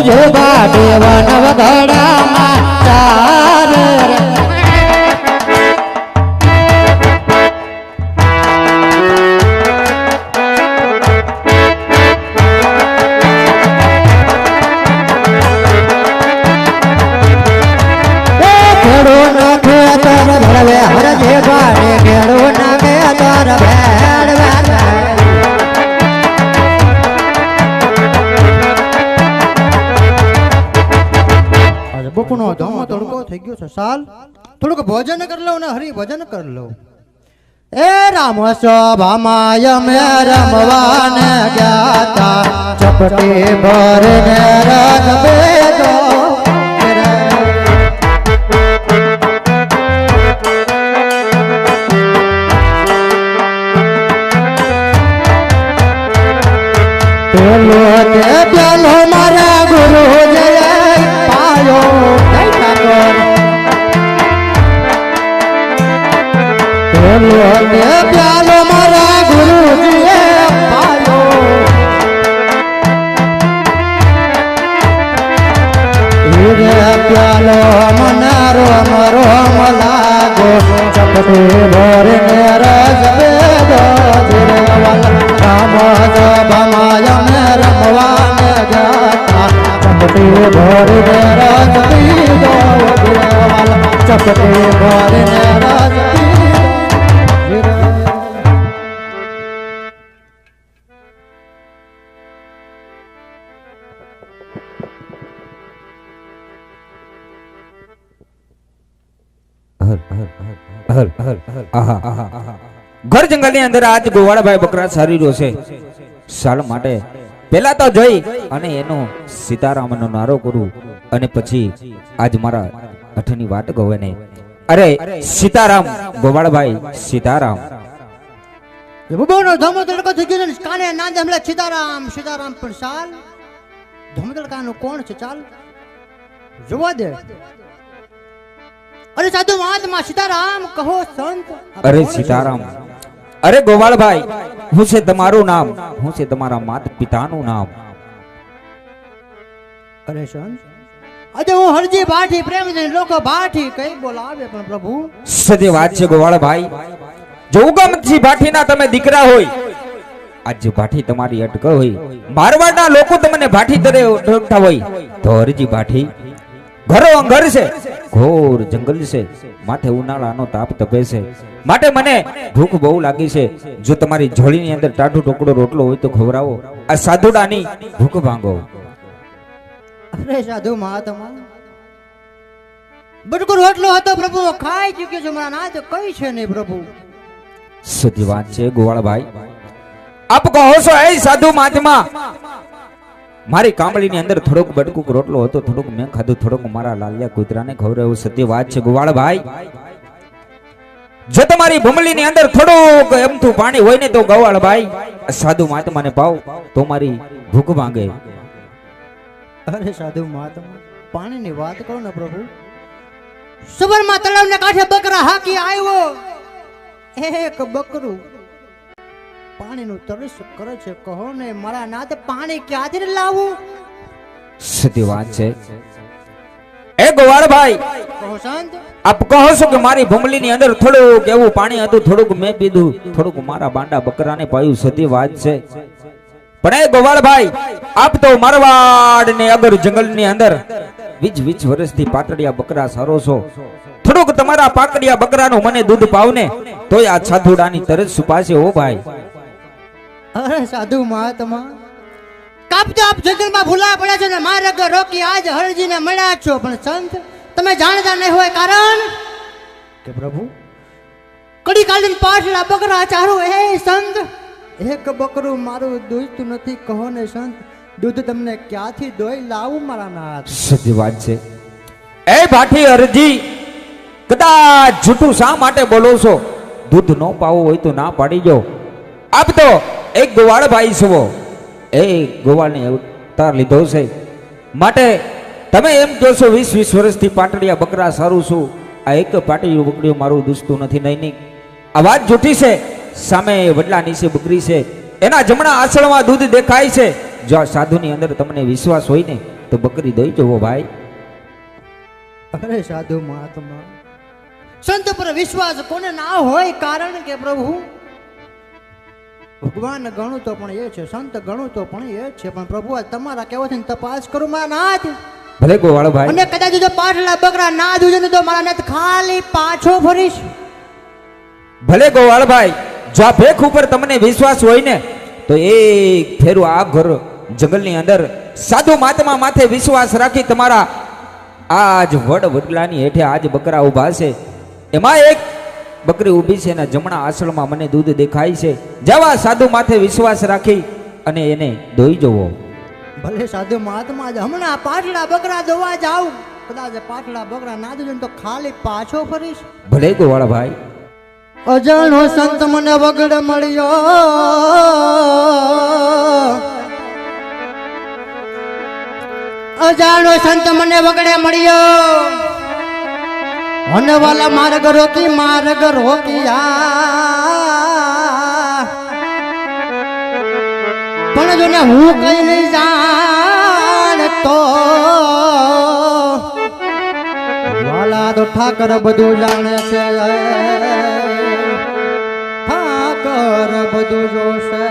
જે બાટે વનવ ધડામાં ચાર ખેડો ના ખેતર ભળવે હર જે બાટે ખેડો ના ખેતર બપોરનો ધમો તડકો થઈ ગયો છે સાલ થોડુંક ભોજન કરી લઉં ને હરી ભજન કરી લઉં એ રામ સભામાં અમે રમવાને ગયા તા ચપટી ભરને રન બેદો પેલો તે પેલો મારા ગુરુ જય પાયો પેલો તે પેલો મારા ગુરુજીએ પાયો હીરે પેલો મને રોમ રોમ લાગો ચપટી ભરને રસ બેદો રામ સભામાં અમે રમવાને ગયા ચપટી ભરને રસ પીધો ચપટી ભરને રસ ઘર જંગલ ની અંદર આજ ગોવાળભાઈ બકરા સારી રહ્યો છે સાલ માટે પેલા તો જઈ અને એનો સીતારામનો નારો કરું અને પછી આજ મારા અઠની વાટ ગવે ને અરે સીતારામ ગોવાળભાઈ સીતારામ બબોનો ધમો તડકો થઈ ગયો ને કાને નાદ હમલા સીતારામ સીતારામ પણ સાલ ધમો તડકાનો કોણ છે ચાલ જોવા દે અરે સાધુ મહાત્મા સીતારામ કહો સંત અરે સીતારામ અરે ગોવાળભાઈ હું છે તમારું નામ હું છે તમારા માતા પિતાનું નામ અરે સંત આજે હું હરજી ભાઠી પ્રેમ ને લોકો ભાઠી કઈ બોલાવે પણ પ્રભુ સદે વાત છે ગોવાળભાઈ જો ઉગમથી ભાઠીના તમે દીકરા હોય આજ ભાઠી તમારી અટક હોય મારવાડના લોકો તમને ભાઠી તરે ઓળખતા હોય તો હરજી ભાઠી ઘરો અંઘર છે ઘોર જંગલ છે માથે ઉનાળાનો તાપ તપે છે માટે મને ભૂખ બહુ લાગી છે જો તમારી ઝોળીની અંદર ટાઢો ટુકડો રોટલો હોય તો ખવડાવો આ સાધુડાની ભૂખ ભાંગો અરે સાધુ મહાત્મા બટકુર રોટલો હતો પ્રભુ ખાઈ ચૂક્યો છે મારા નાથ કઈ છે નહીં પ્રભુ સતી વાત છે ગોવાળભાઈ આપ કહો છો એ સાધુ મહાત્મા મારી કામળીની અંદર થોડોક બટકુક રોટલો હતો થોડુંક મેં ખાધું થોડુંક મારા લાલિયા કૂતરાને ખવડાવ્યું સત્ય વાત છે ગોવાળભાઈ જો તમારી ભમલીની અંદર થોડુંક એમથું પાણી હોય ને તો ગોવાળભાઈ સાધુ મહાત્માને પાવ તો મારી ભૂખ ભાંગે અરે સાધુ મહાત્મા પાણીની વાત કરો ને પ્રભુ સબરમાં તળાવને કાંઠે બકરા હાકી આવ્યો એક બકરું પાણીનું તરસ કરે છે કહો ને મારા નાથ પાણી ક્યાંથી લાવું સત્ય વાત છે એ ગોવાળભાઈ કહો સંત આપ કહો છો કે મારી ભમલીની અંદર થોડુંક એવું પાણી હતું થોડુંક મેં પીધું થોડુંક મારા બાંડા બકરાને પાયું સત્ય વાત છે પણ એ ગોવાળભાઈ આપ તો મારવાડ ને અગર જંગલની અંદર 20 વર્ષથી પાતળિયા બકરા સારો છો થોડુંક તમારા પાકડિયા બકરાનું મને દૂધ પાવને તોય આ સાધુડાની તરસ સુપાશે ઓ ભાઈ અરે સાધુ મહાત્મા કાપતો આપ જંગલમાં ભૂલા પડ્યા છો ને માર્ગ રોકી આજ હરજીને મળ્યા છો પણ સંત તમે જાણતા નહીં હોય કારણ કે પ્રભુ કડી કાલીન પાછલા બકરા ચારો હે સંત એક બકરું મારું દૂધતું નથી કહો ને સંત દૂધ તમને ક્યાંથી દોઈ લાવું મારા નાથ સત્ય વાત છે એ ભાઠી અરજી કદાચ જૂઠું શા માટે બોલો છો દૂધ ન પાવું હોય તો ના પાડી જો આપ તો એક ગોવાળભાઈ છો એ ગોવાળને અવતાર લીધો છે માટે તમે એમ જોશો 20 વર્ષથી પાટડિયા બકરા સારું છું આ એક પાટડિયું બકડીયું મારું દુસતું નથી નહીં આ વાત જૂઠી છે સામે વડલા નીચે બકરી છે એના જમણા આસળમાં દૂધ દેખાય છે જો આ સાધુની અંદર તમને વિશ્વાસ હોય ને તો બકરી દઈ જવો ભાઈ. અરે સાધુ મહાત્મા, સંત પર વિશ્વાસ કોને ના હોય? કારણ કે પ્રભુ ભગવાન ગણું તો પણ એ છે, સંત ગણું તો પણ એ છે, પણ પ્રભુ આ તમારા કહેવાથી તપાસ કરું મારા નાથ. ભલે ગોવાળ ભાઈ. અને કદાચ જો પાછલા બકરા ના દૂજે તો મારા નાથ ખાલી પાછો ફરીશ. ભલે ગોવાળ ભાઈ, જો આ ભેખ ઉપર તમને વિશ્વાસ હોય ને તો એક ફેરું આ ઘર જંગલની અંદર સાધુ મહાત્મા માથે વિશ્વાસ રાખી તમારા આજ વડ વડલાની હેઠે આજ બકરા ઊભા છે, એમાં એક બકરી ઊભી છે એના જમણા આસળમાં મને દૂધ દેખાય છે. જવા સાધુ માથે વિશ્વાસ રાખી અને એને દોઈ જવો. ભલે સાધુ મહાત્મા જ હમણાં પાછલા બકરા દોવા જાવ, કદાચ પાછલા બકરા ના દૂજે તો ખાલી પાછો ફરીશ. ભલે ગોવાળ ભાઈ. અજાણો સંત મને વગડ મળ્યો, અજાણો સંત મને વગડે મળ્યો, હનવાલા માર્ગ રોકી પણ જો ને હું કઈ નહીં જાણતો, વાલા તો ઠાકર બધું જાણે છે, ઠાકર બધું જોશે.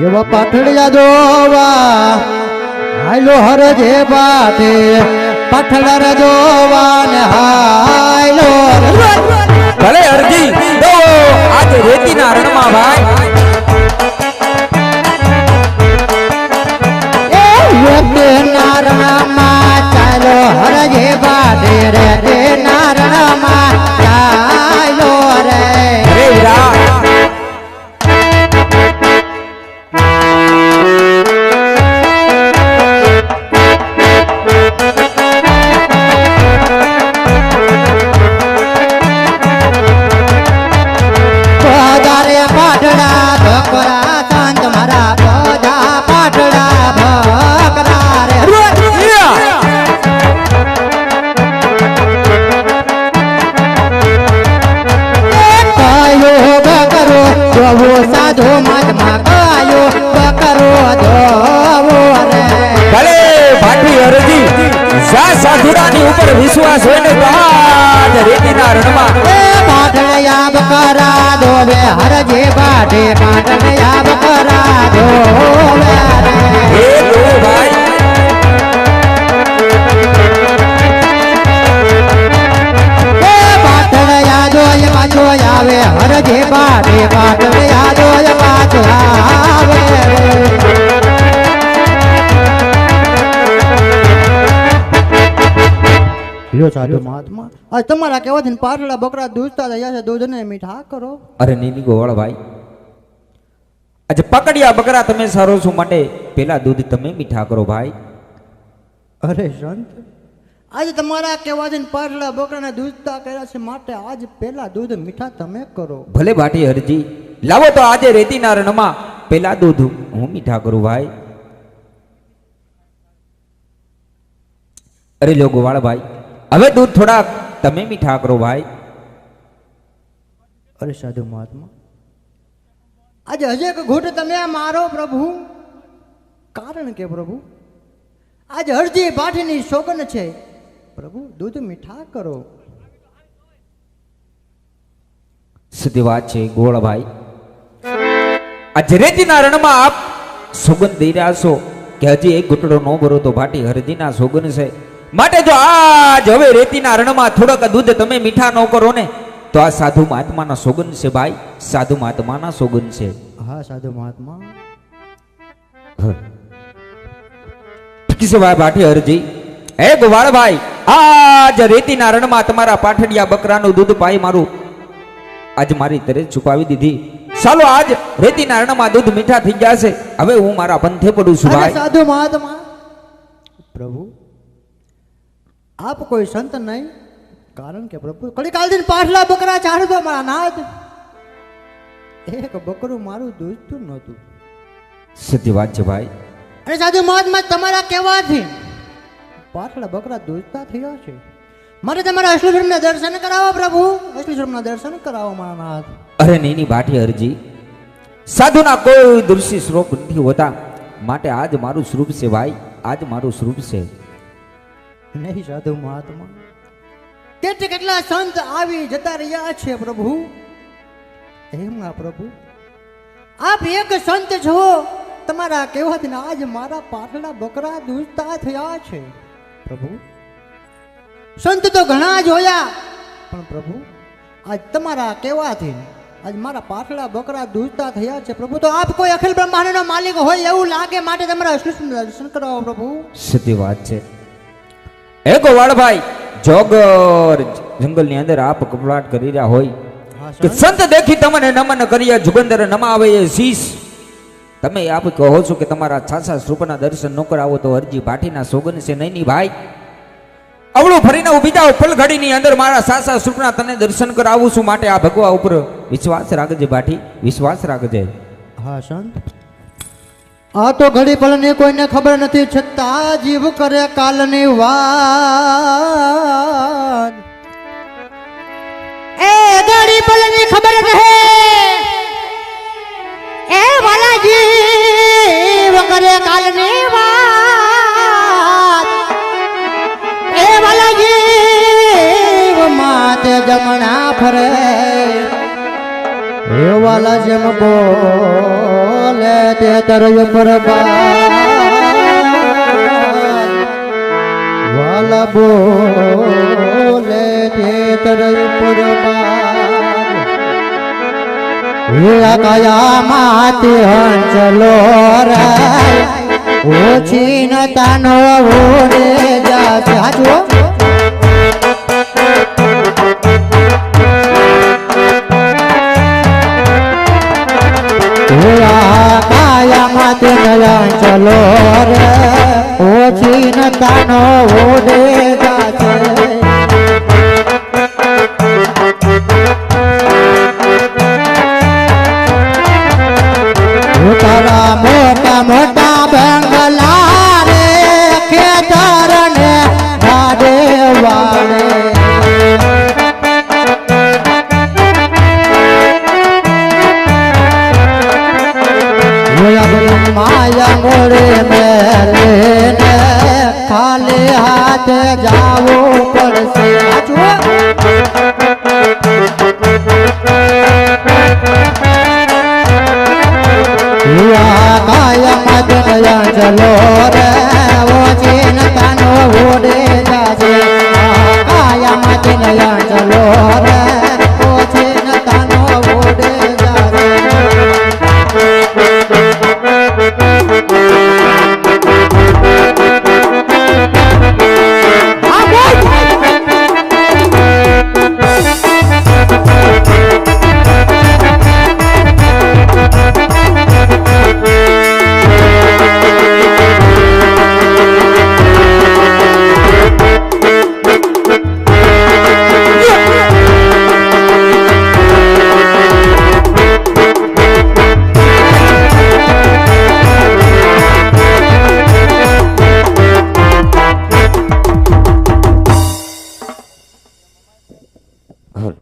એવા પાઠડિયા દોવા હાલો હરજે બાટે, પાઠડા દોવા ને હાલો. ભલે અરજી દો આજે રેતીના રણમાં ભાઈ. નારણમાં ચાલો હરજે બાટે રે, નારણમાં ચાલો રે. અરે વીરા. સાધુ મહાત્મા ગાયો બકરો દોવો રે. ભલે ભાટી અરજી, જા સાધુરાની ઉપર વિશ્વાસ હોય ને તો આજ રેતીના રણમાં પાટણયા બકરા દોવે હરજે બાટે, પાટણયા બકરા દોવે રે. હે લો ભાઈ. પાટણયા જોય પાછો આવે હરજે બાટે, પાટણયા જોય પાછો આવે. લ્યો સાધુ મહાત્મા, આજ તમારા કહેવાથી પાટલા બકરા દૂધતા થયા છે, દૂધને મીઠા કરો. અરે નીની ગોવાળ ભાઈ, આજે પકડ્યા બકરા તમે સારો છો માટે પેલા દૂધ તમે મીઠા કરો ભાઈ. અરે સંત, આજે તમારા કહેવાથી પાટલા બકરાને દૂધતા કર્યા છે માટે આજ પેલા દૂધ મીઠા તમે કરો. ભલે ભાટી હરજી, લાવો તો આજે રેતીના રણમાં પેલા દૂધ હું મીઠા કરું ભાઈ. અરે લો ગોવાળ ભાઈ, હવે દૂધ થોડાક તમે મીઠા કરો ભાઈ. અરે સાધુ મહાત્મા, આજે હજે એક ઘૂંટ તમે મારો પ્રભુ, કારણ કે પ્રભુ આજે હરજી બાઠીની સોગન છે, પ્રભુ દૂધ મીઠા કરો. સીધી વાત છે ગોળભાઈ, આ રેતીના રણમાં આપ સોગંદ દઈ રહ્યા છો કે હજી એક ઘૂંટડો ન ભરો તો ભાટી હરજીના સોગન છે, માટે જો આજ હવે રેતીના રણમાં થોડોક દૂધ તમે મીઠા ન કરો ને તો આ સાધુ મહાત્માના સોગન છે ભાઈ, સાધુ મહાત્માના સોગન છે. હા સાધુ મહાત્મા. ઠીક છે ભાઈ ભાટી હરજી. હે ગોવાળ ભાઈ, આજ રેતીના રણમાં તમારા પાઠડિયા બકરાનું દૂધ પાઈ મારું આજ મારી તરે છુપાવી દીધી. ચાલો આજ રેતીના રણમાં દૂધ મીઠા થઈ ગયા છે, હવે હું મારા પંથે પડું છું ભાઈ. સાધુ મહાત્મા, પ્રભુ આપ કોઈ સંત નહીં, કારણ કે પ્રભુ કડી કાલ દિન પાછલા બકરા ચારતો મારા નાથ, એક બકરું મારું દૂધતું નહોતું. સત્ય વાત છે ભાઈ. અને સાધુ મહાત્મા તમારા કહેવાથી પાછલા બકરા દૂધતા થયા છે, મારે તમારા અસલી સ્વરૂપના દર્શન કરાવો પ્રભુ, અસલી સ્વરૂપના દર્શન કરાવો મારા નાથ. અરે નહીં ભાટી હરજી, સાધુના કોઈ દૃશ્ય સ્વરૂપ નથી હોતા, માટે આજ મારું સ્વરૂપ છે ભાઈ, આજ મારું સ્વરૂપ છે. નહીં સાધુ મહાત્મા, કેટલા સંત આવી જતા રહ્યા છે પ્રભુ. એમાં પ્રભુ આપ એક સંત છો, તમારા કહેવાથી આજ મારા પાટલા બકરા દૂધતા થયા છે પ્રભુ. સંત તો ઘણા જ હોયા, પણ પ્રભુ આજ તમારા કહેવાથી આજ મારા પાટલા બકરા દૂધતા થયા છે પ્રભુ. તો આપ કોઈ અખિલ બ્રહ્માંડનો માલિક હોય એવું લાગે, માટે તમારા કૃષ્ણના દર્શન કરાવો પ્રભુ. સીધી વાત છે. એ ગોવાળભાઈ, જોગર જંગલની અંદર આપ કપડાટ કરી રહ્યા હોય કે સંત દેખી તમને નમન કરીએ જુગંદર નમાવે એ શીશ. તમે આપ કહો છો કે તમારા છાસા સ્વરૂપના દર્શન ન કરાવો તો હરજી ભાટીના સોગન છે નહીં ભાઈ. અવળું ફરીને ઊભી જાઓ પલઘડીની અંદર, મારા સાસા સ્વરૂપના તને દર્શન કરાવું છું, માટે આ ભગવા ઉપર વિશ્વાસ રાખજે ભાટી, વિશ્વાસ રાખજે. હા સંત, આ તો ઘડી પલની કોઈને ખબર નથી, છતાં જીવ કરે કાલની વાત. એ ઘડી પલની ખબર રહે એ વાલા જીવ કરે કાલની વાત. એ વાલા જીવ માતે જમણા ફરે એ વાલા જેમ બોલે તે તરય પર વાલા બોલે તે તરય પર કયા માતે હંચલો રે ઓછી ન તાનો ઓરે જાશે. હાચો કાયા માતે નયન ચલો રે ઓછી ન તાનો ઓડે જાશે. તારા મોટા મોટા બંગલા રે ખેતર ને વાડે વાડે માયા મોડે મેલે ને ખાલી હાથે જાવું પડશે. કાયા મદનયા ચલો રે